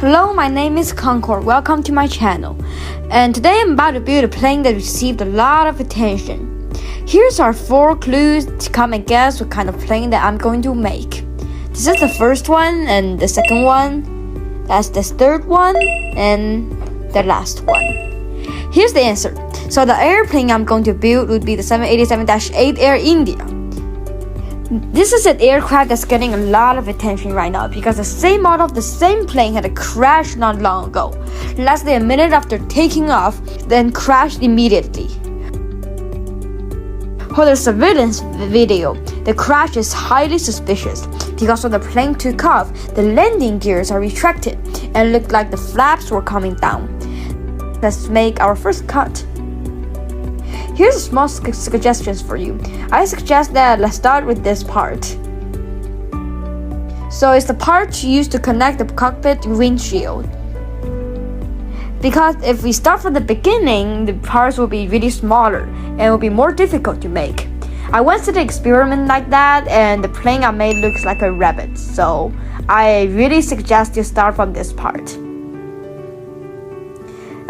Hello, my name is Concord. Welcome to my channel. And today I'm about to build a plane that received a lot of attention. Here's our 4 clues to come and guess what kind of plane that I'm going to make. This is the first one and the second one. That's the third one and the last one. Here's the answer. So the airplane I'm going to build would be the 787-8 Air India. This is an aircraft that's getting a lot of attention right now because the same model of the same plane had a crash not long ago. Less than a minute after taking off, then crashed immediately. For the surveillance video, the crash is highly suspicious because when the plane took off, the landing gears are retracted and looked like the flaps were coming down. Let's make our first cut. Here's a small suggestions for you. I suggest that let's start with this part. So it's the part used to connect the cockpit windshield. Because if we start from the beginning, the parts will be really smaller and will be more difficult to make. I once did an experiment like that and the plane I made looks like a rabbit. So I really suggest you start from this part.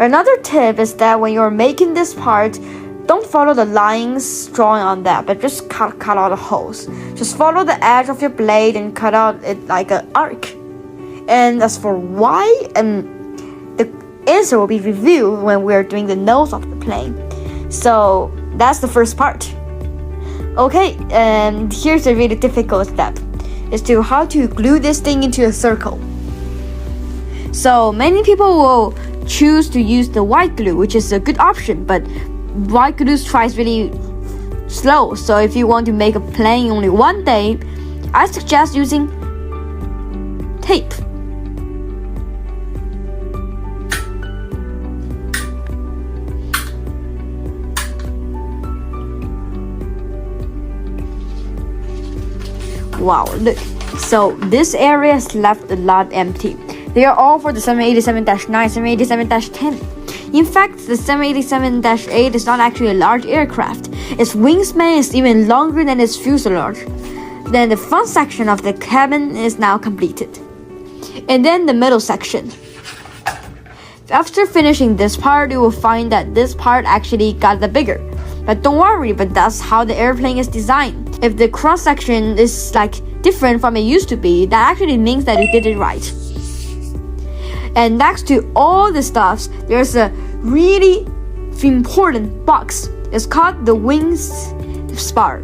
Another tip is that when you're making this part, don't follow the lines drawn on that, but just cut out the holes. Just follow the edge of your blade and cut out it like an arc. And as for why, the answer will be revealed when we're doing the nose of the plane. So that's the first part. Okay, and here's a really difficult step. Is to how to glue this thing into a circle. So many people will choose to use the white glue, which is a good option, but white glue dries really slow. So if you want to make a plane in only one day, I suggest using tape. Wow, look. So this area is left a lot empty. They are all for the 787-9, 787-10. In fact, the 787-8 is not actually a large aircraft. Its wingspan is even longer than its fuselage. Then the front section of the cabin is now completed. And then the middle section. After finishing this part, you will find that this part actually got bigger. But don't worry, but that's how the airplane is designed. If the cross section is different from it used to be, that actually means that you did it right. And next to all the stuffs, there's a really important box. It's called the wings spar.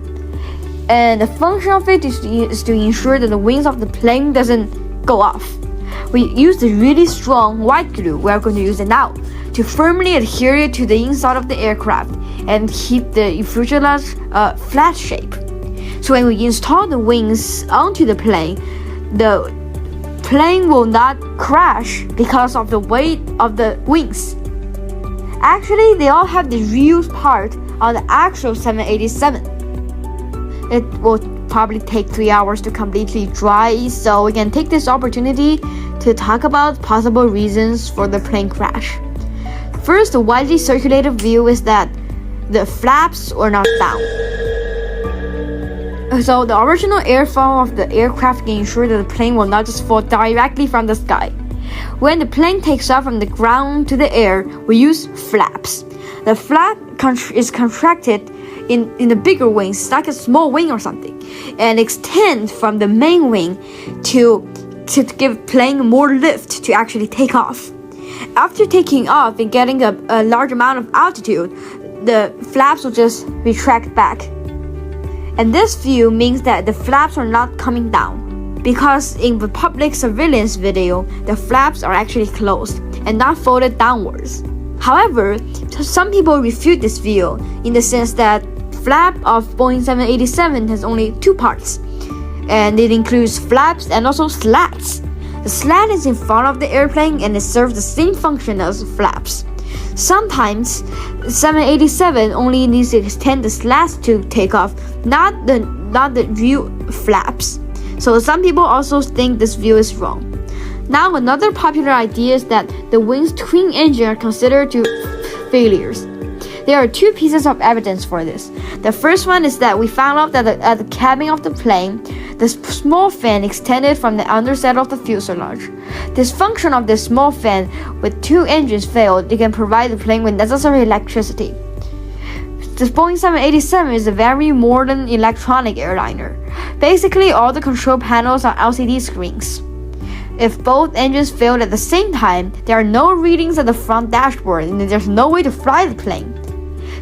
And the function of it is to ensure that the wings of the plane doesn't go off. We use the really strong white glue, we're going to use it now, to firmly adhere it to the inside of the aircraft and keep the fuselage flat shape. So when we install the wings onto the plane will not crash because of the weight of the wings. Actually, they all have the real part on the actual 787. It will probably take 3 hours to completely dry, so we can take this opportunity to talk about possible reasons for the plane crash. First, the widely circulated view is that the flaps were not down. So the original airfoil of the aircraft can ensure that the plane will not just fall directly from the sky. When the plane takes off from the ground to the air, we use flaps. The flap is contracted in the bigger wings, like a small wing or something, and extend from the main wing to give plane more lift to actually take off. After taking off and getting a large amount of altitude, the flaps will just retract back. And this view means that the flaps are not coming down, because in the public surveillance video, the flaps are actually closed and not folded downwards. However, some people refute this view in the sense that flap of Boeing 787 has only 2 parts, and it includes flaps and also slats. The slat is in front of the airplane and it serves the same function as flaps. Sometimes 787 only needs to extend the slats to take off, not the view flaps. So some people also think this view is wrong. Now another popular idea is that the wing's twin engine are considered to failures. There are 2 pieces of evidence for this. The first one is that we found out that at the cabin of the plane, The small fan extended from the underside of the fuselage. This function of this small fan with 2 engines failed, it can provide the plane with necessary electricity. The Boeing 787 is a very modern electronic airliner. Basically, all the control panels are LCD screens. If both engines failed at the same time, there are no readings at the front dashboard and there's no way to fly the plane.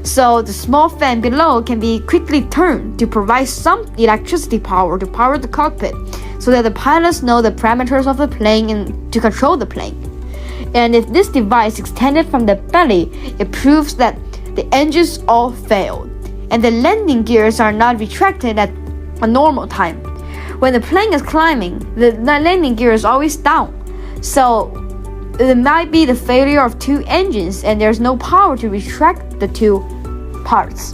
So the small fan below can be quickly turned to provide some electricity power to power the cockpit so that the pilots know the parameters of the plane and to control the plane. And if this device extended from the belly, it proves that the engines all failed and the landing gears are not retracted at a normal time. When the plane is climbing, the landing gear is always down. So it might be the failure of 2 engines and there's no power to retract the 2 parts.